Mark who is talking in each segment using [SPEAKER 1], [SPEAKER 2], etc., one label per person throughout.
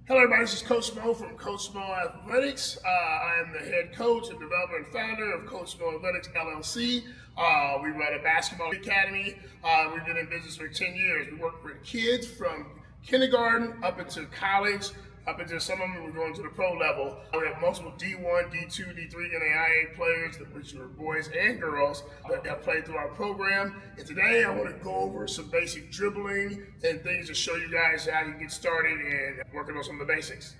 [SPEAKER 1] Hello everybody, this is Coach Moe from Coach Moe Athletics. I am the head coach and developer and founder of Coach Moe Athletics, LLC. We run a basketball academy. We've been in business for 10 years. We work with kids from kindergarten up into college, up into some of them we're going to the pro level. We have multiple D1, D2, D3, NAIA players, which are boys and girls, that play through our program. And today I want to go over some basic dribbling and things to show you guys how you get started and working on some of the basics.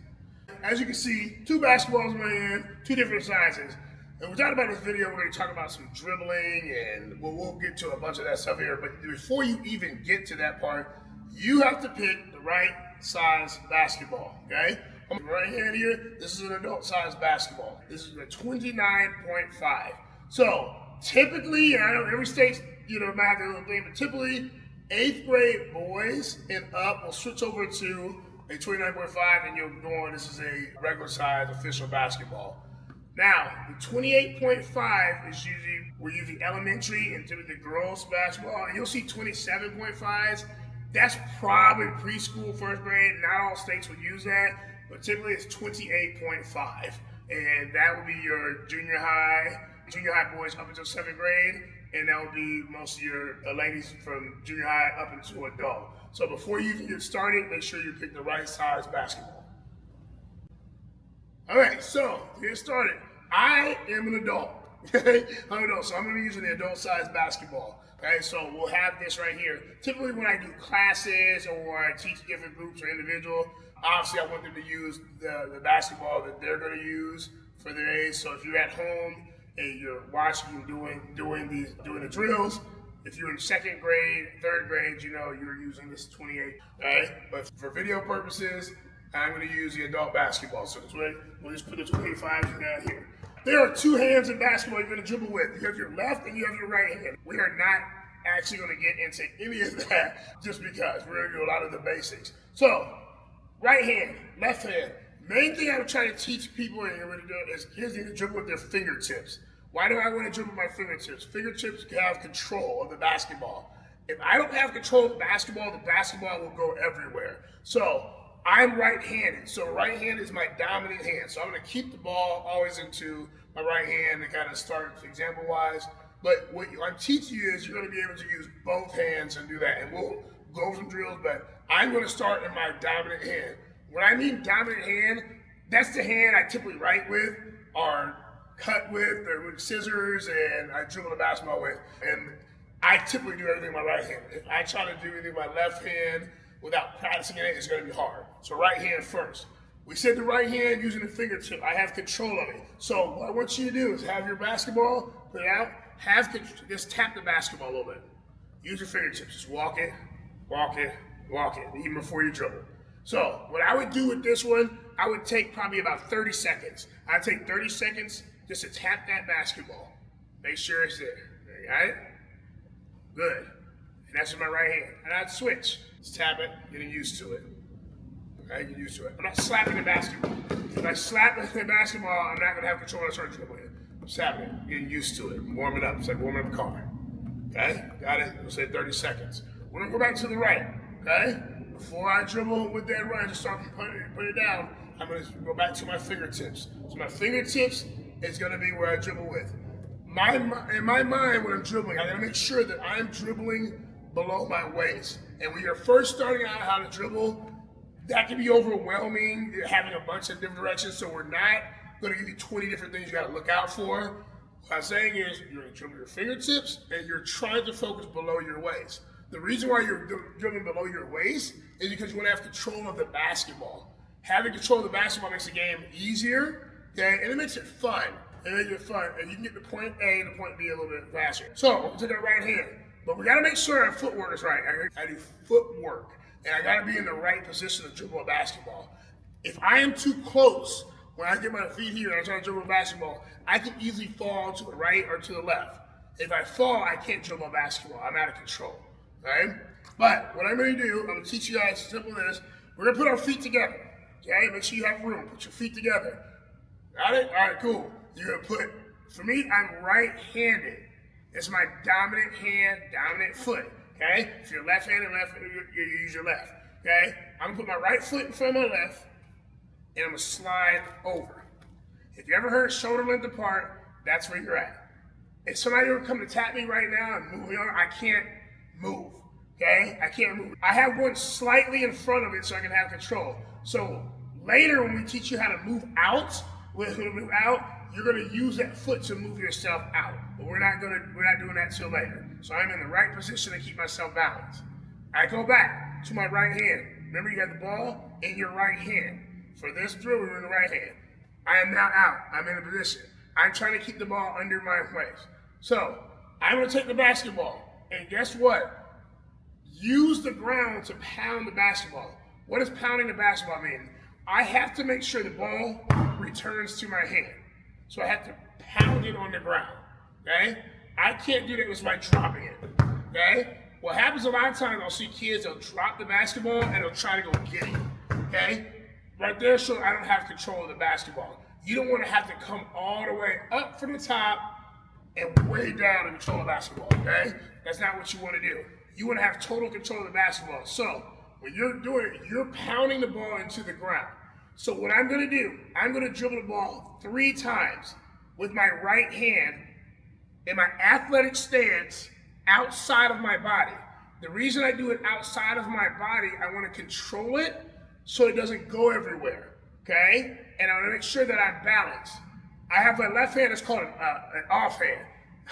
[SPEAKER 1] As you can see, two basketballs in my hand, two different sizes. And we're talking about this video, we're going to talk about some dribbling, and we'll get to a bunch of that stuff here. But before you even get to that part, you have to pick the right size basketball, okay? Right hand here, this is an adult size basketball. This is a 29.5. So typically, and I know every state, might have their little thing, but typically 8th grade boys and up will switch over to a 29.5 and you're going, this is a regular size official basketball. Now, the 28.5 is usually, we're using elementary and typically girls basketball, and you'll see 27.5s. That's probably preschool, first grade. Not all states would use that, but typically it's 28.5. And that would be your junior high boys up until 7th grade, and that would be most of your ladies from junior high up into adult. So before you even get started, make sure you pick the right size basketball. All right, so to get started, I am an adult. Okay, I'm an adult, so I'm going to be using the adult size basketball. Okay, so we'll have this right here. Typically when I do classes or I teach different groups or individual, obviously I want them to use the basketball that they're going to use for their age. So if you're at home and you're watching them doing the drills, if you're in 2nd grade, 3rd grade, you're using this 28. Okay, but for video purposes, I'm going to use the adult basketball. So we'll just put the 25 down here. There are two hands in basketball you're going to dribble with. You have your left and you have your right hand. We are not actually going to get into any of that just because. We're going to do a lot of the basics. So, right hand, left hand. Main thing I would try to teach people is kids need to dribble with their fingertips. Why do I want to dribble with my fingertips? Fingertips have control of the basketball. If I don't have control of the basketball will go everywhere. So, I'm right-handed, so right hand is my dominant hand. So I'm going to keep the ball always into my right hand to kind of start example-wise. But what I'm teaching you is you're going to be able to use both hands and do that. And we'll go over some drills, but I'm going to start in my dominant hand. When I mean dominant hand, that's the hand I typically write with or cut with or with scissors, and I dribble the basketball with. And I typically do everything with my right hand. If I try to do anything with my left hand, without practicing it, it's going to be hard. So right hand first. We said the right hand using the fingertip. I have control of it. So what I want you to do is have your basketball, put it out, just tap the basketball a little bit. Use your fingertips. Just walk it, even before you dribble. So what I would do with this one, I would take probably about 30 seconds. I'd take 30 seconds just to tap that basketball. Make sure it's there. You got it? Good. And that's with my right hand. And I'd switch. Just tap it, getting used to it. Okay, get used to it. I'm not slapping the basketball. If I slap the basketball, I'm not going to have control when I start dribbling it. I'm slapping it, getting used to it, warming up. It's like warming up a car. Okay, got it? We'll say 30 seconds. We're going to go back to the right. Okay, before I dribble with that right, just start putting it down, I'm going to go back to my fingertips. So my fingertips is going to be where I dribble with. In my mind, when I'm dribbling, I got to make sure that I'm dribbling below my waist. And when you're first starting out how to dribble, that can be overwhelming, having a bunch of different directions. So we're not going to give you 20 different things you got to look out for. What I'm saying is you're going to dribble your fingertips and you're trying to focus below your waist. The reason why you're dribbling below your waist is because you want to have control of the basketball. Having control of the basketball makes the game easier, okay? And it makes it fun. And you can get to point A and to point B a little bit faster. So we'll take our right hand. But we got to make sure our footwork is right. I do footwork, and I got to be in the right position to dribble a basketball. If I am too close, when I get my feet here and I try to dribble a basketball, I can easily fall to the right or to the left. If I fall, I can't dribble a basketball. I'm out of control, okay? But what I'm going to do, I'm going to teach you guys simple this. We're going to put our feet together, okay? Make sure you have room. Put your feet together. Got it? All right, cool. You're going to put, for me, I'm right-handed. It's my dominant hand, dominant foot, okay? If you're left-handed, you use your left, okay? I'm gonna put my right foot in front of my left, and I'm gonna slide over. If you ever heard shoulder length apart, that's where you're at. If somebody were to come to tap me right now and move me on, I can't move, okay? I can't move. I have one slightly in front of it so I can have control. So later when we teach you how to move out, you're gonna use that foot to move yourself out. But we're not doing that till later. So I'm in the right position to keep myself balanced. I go back to my right hand. Remember, you got the ball in your right hand. For this drill, we're in the right hand. I am now out. I'm in a position. I'm trying to keep the ball under my waist. So I'm going to take the basketball. And guess what? Use the ground to pound the basketball. What does pounding the basketball mean? I have to make sure the ball returns to my hand. So I have to pound it on the ground. Okay? I can't do that with my dropping it. Okay? What happens a lot of times, I'll see kids, they'll drop the basketball and they'll try to go get it. Okay? Right there, so I don't have control of the basketball. You don't want to have to come all the way up from the top and way down to control the basketball, okay? That's not what you want to do. You want to have total control of the basketball. So when you're doing it, you're pounding the ball into the ground. So what I'm going to do, I'm going to dribble the ball 3 times with my right hand in my athletic stance outside of my body. The reason I do it outside of my body, I want to control it so it doesn't go everywhere, okay? And I want to make sure that I'm balanced. I have my left hand, it's called an offhand.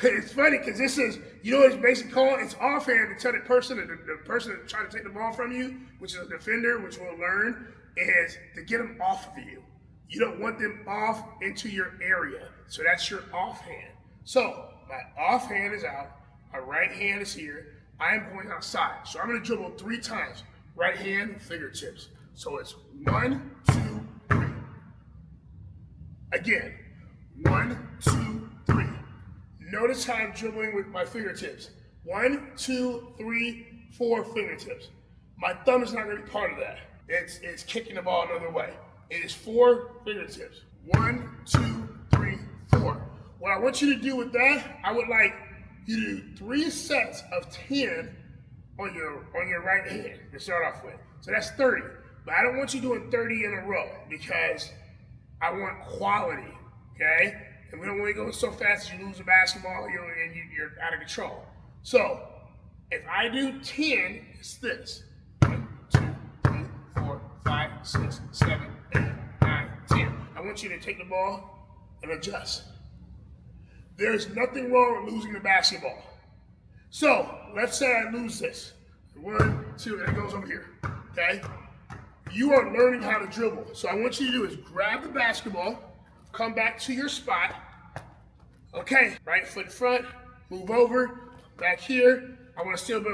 [SPEAKER 1] It's funny because this is, you know what it's basically called? It's offhand to tell the person that's trying to take the ball from you, which is a defender, which we'll learn, is to get them off of you. You don't want them off into your area. So that's your offhand. So my offhand is out, my right hand is here, I am going outside. So I'm going to dribble 3 times. Right hand, fingertips. So it's 1, 2, 3. Again, 1, 2, 3. Notice how I'm dribbling with my fingertips. 1, 2, 3, 4 fingertips. My thumb is not going to be part of that. It's kicking the ball another way. It is 4 fingertips. 1, 2, 3, 4. What I want you to do with that, I would like you to do 3 sets of 10 on your right hand to start off with. So that's 30. But I don't want you doing 30 in a row because I want quality, okay? And we don't want you going so fast that you lose the basketball and you're out of control. So if I do 10, it's this. 1, 2, 3, 4, 5, 6, 7, 8, 9, 10. I want you to take the ball and adjust. There's nothing wrong with losing the basketball. So let's say I lose this. 1, 2, and it goes over here, okay? You are learning how to dribble. So I want you to do is grab the basketball, come back to your spot. Okay, right foot front, move over, back here. I want to still be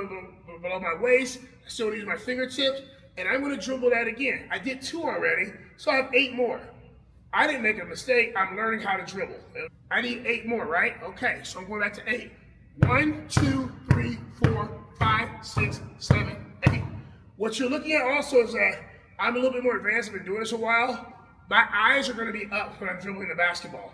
[SPEAKER 1] below my waist. I still use my fingertips, and I'm going to dribble that again. I did 2 already, so I have 8 more. I didn't make a mistake. I'm learning how to dribble. I need 8 more, right? Okay, so I'm going back to 8. 1, 2, 3, 4, 5, 6, 7, 8. What you're looking at also is that I'm a little bit more advanced. I've been doing this a while. My eyes are going to be up when I'm dribbling the basketball.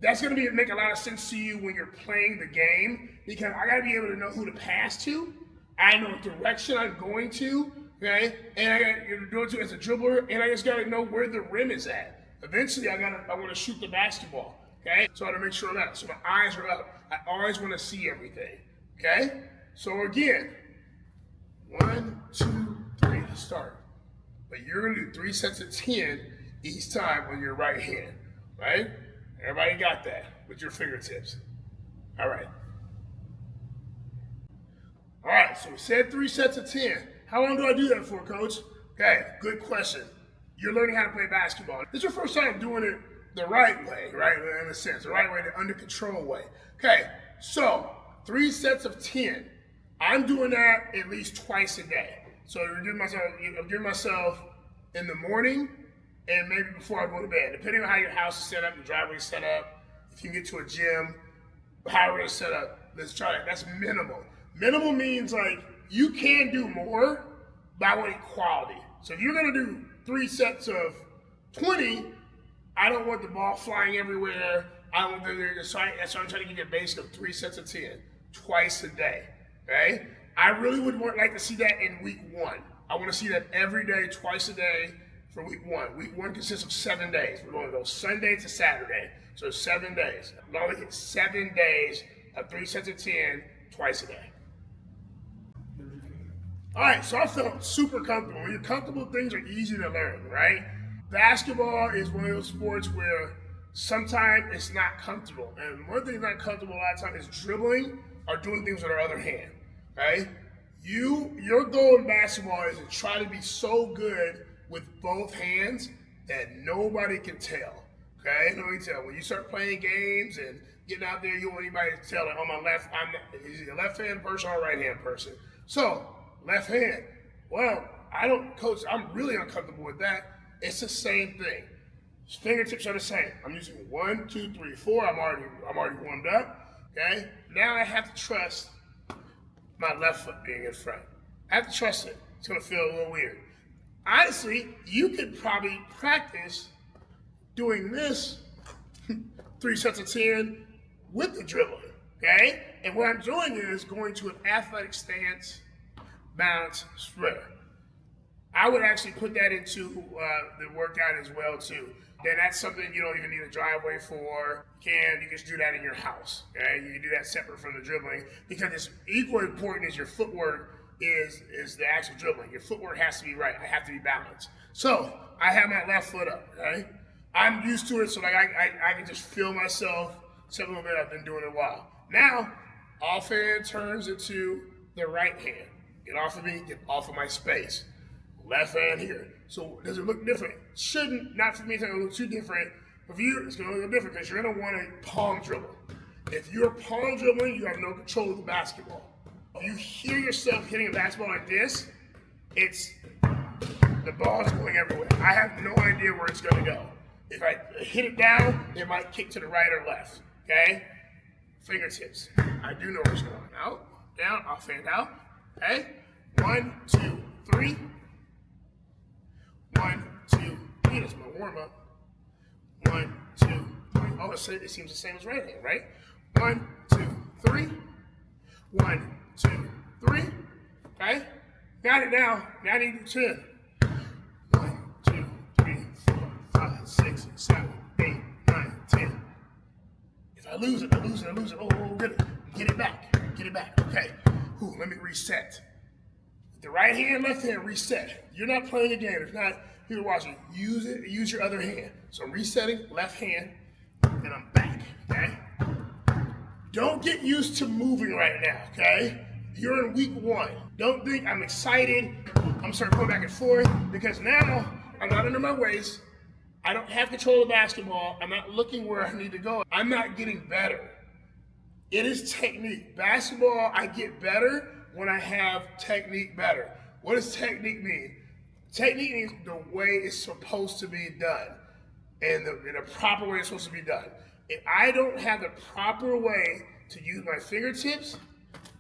[SPEAKER 1] That's going to make a lot of sense to you when you're playing the game because I got to be able to know who to pass to. I know what direction I'm going to, okay? And I got to do it to as a dribbler, and I just got to know where the rim is at. Eventually, I want to shoot the basketball, okay? So I got to make sure of that. So my eyes are up. I always want to see everything, okay? So again, 1, 2, 3 to start. But you're going to do 3 sets of 10 each time on your right hand, right? Everybody got that with your fingertips. All right. All right, so we said 3 sets of 10. How long do I do that for, Coach? Okay, good question. You're learning how to play basketball. This is your first time doing it the right way, right? In a sense, the right way, the under control way. Okay, so 3 sets of 10. I'm doing that at least twice a day. So I'm giving myself in the morning and maybe before I go to bed, depending on how your house is set up, your driveway is set up, if you can get to a gym, however it's set up, let's try it. That's minimal. Minimal means like you can do more, but I want quality. So if you're gonna do 3 sets of 20, I don't want the ball flying everywhere. I don't want that's why I'm trying to give you a basic of 3 sets of 10, twice a day, okay? I really would like to see that in week 1. I want to see that every day, twice a day, for week one. Week one consists of 7 days. We're going to go Sunday to Saturday. So 7 days. I'm only get 7 days of 3 sets of 10 twice a day. All right, so I felt super comfortable. When you're comfortable, things are easy to learn, right? Basketball is one of those sports where sometimes it's not comfortable. And one thing that's not comfortable a lot of times is dribbling or doing things with our other hand, right? Your goal in basketball is to try to be so good with both hands that nobody can tell, okay? Nobody can tell. When you start playing games and getting out there, you don't want anybody to tell, like, on my left, is he a left-hand person or a right-hand person? So, left hand. Well, I don't coach. I'm really uncomfortable with that. It's the same thing. Fingertips are the same. I'm using 1, 2, 3, 4. I'm already warmed up. Okay. Now I have to trust my left foot being in front. I have to trust it. It's gonna feel a little weird. Honestly, you could probably practice doing this 3 sets of 10 with the dribbling. Okay. And what I'm doing is going to an athletic stance, bounce, spread. I would actually put that into the workout as well too. Then that's something you don't even need a driveway for. You can just do that in your house. Okay, you can do that separate from the dribbling because it's equally important as your footwork is the actual dribbling. Your footwork has to be right. I have to be balanced. So I have my left foot up. Okay, I'm used to it, so like I can just feel myself. Step a little bit. I've been doing it a while. Now, off hand turns into the right hand. Get off of me, get off of my space. Left hand here. So does it look different? Shouldn't, not for me, it's not gonna look too different. For you, it's gonna look different because you're gonna want to palm dribble. If you're palm dribbling, you have no control of the basketball. If you hear yourself hitting a basketball like this, it's, the ball's going everywhere. I have no idea where it's gonna go. If I hit it down, it might kick to the right or left, okay? Fingertips. I do know where it's going. Out, down, off hand out. Okay? 1, 2, 3. 1, 2, 3. That's my warm up. 1, 2, 3. Oh, it seems the same as right hand, right? 1, 2, 3. 1, 2, 3. Okay? Got it now. Now I need to 10. 1, 2, 3, 4, 5, 6, 7, 8, 9, 10. If I lose it. Oh, get it back. Okay. Ooh, let me reset. The right hand, left hand, reset. You're not playing a game. If not, you're watching. Use your other hand. So I'm resetting, left hand, and I'm back, okay? Don't get used to moving right now, okay? You're in week one. Don't think I'm excited. I'm starting to go back and forth because now I'm not under my waist. I don't have control of the basketball. I'm not looking where I need to go. I'm not getting better. It is technique. Basketball, I get better when I have technique better. What does technique mean? Technique means the way it's supposed to be done and the proper way it's supposed to be done. If I don't have the proper way to use my fingertips,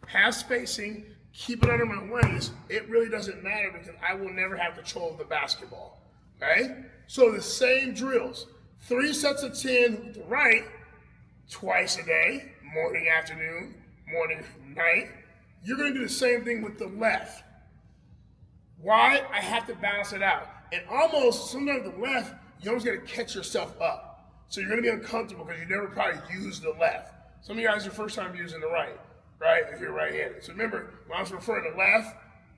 [SPEAKER 1] have spacing, keep it under my waist, it really doesn't matter because I will never have control of the basketball, okay? So the same drills, 3 sets of 10 with the right, twice a day, morning, afternoon, morning, night. You're gonna do the same thing with the left. Why? I have to balance it out. And almost, sometimes the left, you almost gotta catch yourself up. So you're gonna be uncomfortable because you never probably used the left. Some of you guys, your first time using the right, if you're right-handed. So remember, when I was referring to left,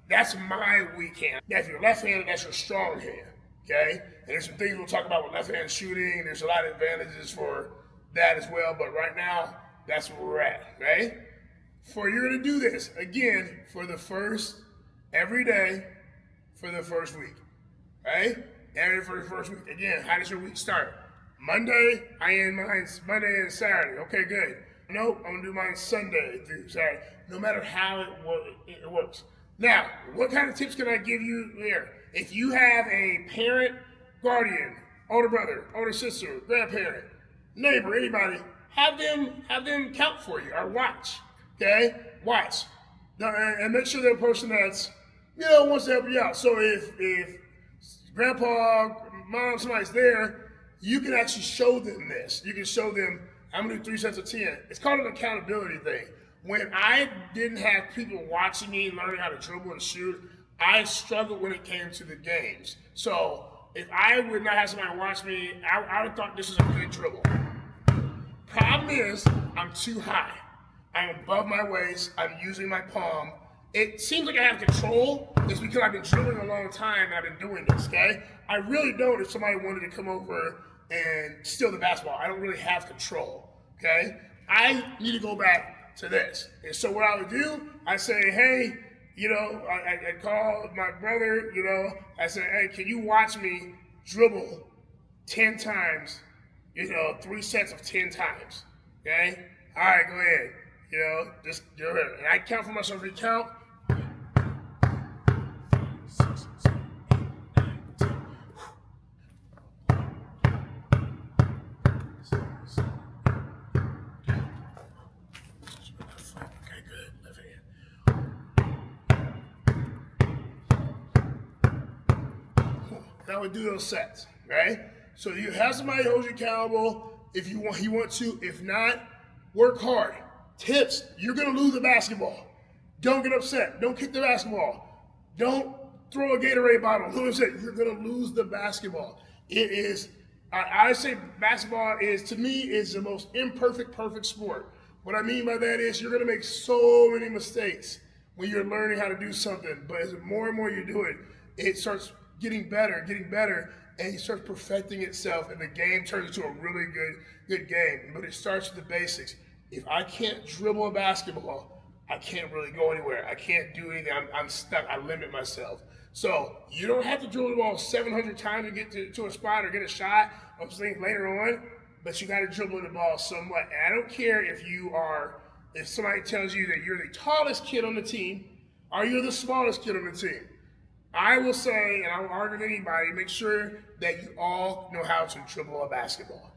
[SPEAKER 1] that's my weak hand. Now, if you're left-handed, that's your strong hand, okay? And there's some things we'll talk about with left-hand shooting. There's a lot of advantages for that as well, but right now, that's where we're at, okay? You're gonna do this, again, every day for the first week, right? For the first week. Again, how does your week start? Monday, I end mine Monday and Saturday. Okay, good. Nope, I'm gonna do mine Sunday through Saturday. No matter how it works. Now, what kind of tips can I give you there? If you have a parent, guardian, older brother, older sister, grandparent, neighbor, anybody, have them count for you or watch. Okay? Watch. And make sure they're a person that's, wants to help you out. So if grandpa, mom, somebody's there, you can actually show them this. You can show them, I'm gonna do 3 sets of 10. It's called an accountability thing. When I didn't have people watching me learning how to dribble and shoot, I struggled when it came to the games. So if I would not have somebody watch me, I would have thought this is a good dribble. Problem is, I'm too high. I'm above my waist. I'm using my palm. It seems like I have control. It's because I've been dribbling a long time and I've been doing this, okay? I really don't if somebody wanted to come over and steal the basketball. I don't really have control, okay? I need to go back to this. And so what I would do, I say, hey, you know, I call my brother, you know, I say, hey, can you watch me dribble 10 times, you know, 3 sets of 10 times, okay? All right, go ahead. You know, just do it. And I count for myself, recount. 6, 7, 8, 9, 10. Okay, good. Left hand. Now we do those sets, right? So you have somebody who holds you accountable if you want, he wants to. If not, work hard. Tips, you're going to lose the basketball. Don't get upset. Don't kick the basketball. Don't throw a Gatorade bottle. Don't upset. You're going to lose the basketball. It is, I say basketball is, to me, is the most imperfect, perfect sport. What I mean by that is you're going to make so many mistakes when you're learning how to do something. But as more and more you do it, it starts getting better, and it starts perfecting itself, and the game turns into a really good game. But it starts with the basics. If I can't dribble a basketball, I can't really go anywhere. I can't do anything. I'm stuck. I limit myself. So you don't have to dribble the ball 700 times to get to a spot or get a shot or something later on, but you got to dribble the ball somewhat. And I don't care if somebody tells you that you're the tallest kid on the team or you're the smallest kid on the team. I will say, and I will argue with anybody, make sure that you all know how to dribble a basketball.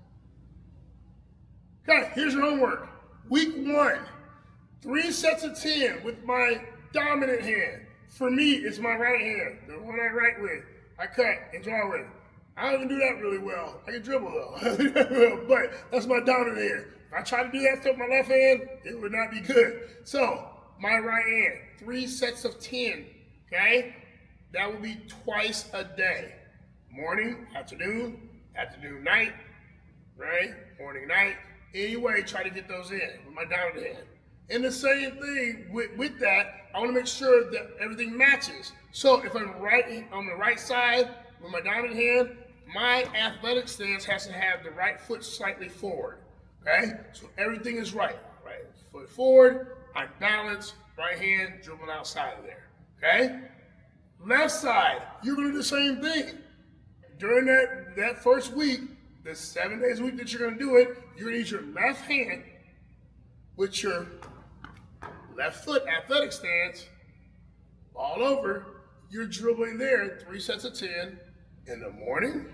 [SPEAKER 1] Okay, here's your homework. Week 1, 3 sets of 10 with my dominant hand. For me, it's my right hand, the one I write with, I cut and draw with. I don't even do that really well. I can dribble though, but that's my dominant hand. If I try to do that stuff with my left hand, it would not be good. So, my right hand, 3 sets of 10, okay? That will be twice a day. Morning, afternoon, night, right? Morning, night. Anyway, try to get those in with my dominant hand. And the same thing with that, I want to make sure that everything matches. So if I'm on the right side with my dominant hand, my athletic stance has to have the right foot slightly forward. Okay? So everything is right. Right foot forward, I'm balanced, right hand dribbling outside of there. Okay? Left side, you're going to do the same thing. During that first week, the 7 days a week that you're going to do it, you're going to use your left hand with your left foot athletic stance all over. You're dribbling there 3 sets of 10 in the morning,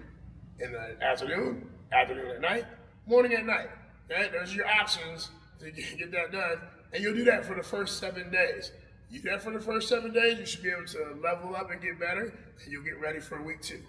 [SPEAKER 1] in the afternoon at night, morning at night. Okay? Those are your options to get that done. And you'll do that for the first 7 days. You do that for the first 7 days, you should be able to level up and get better, and you'll get ready for week 2.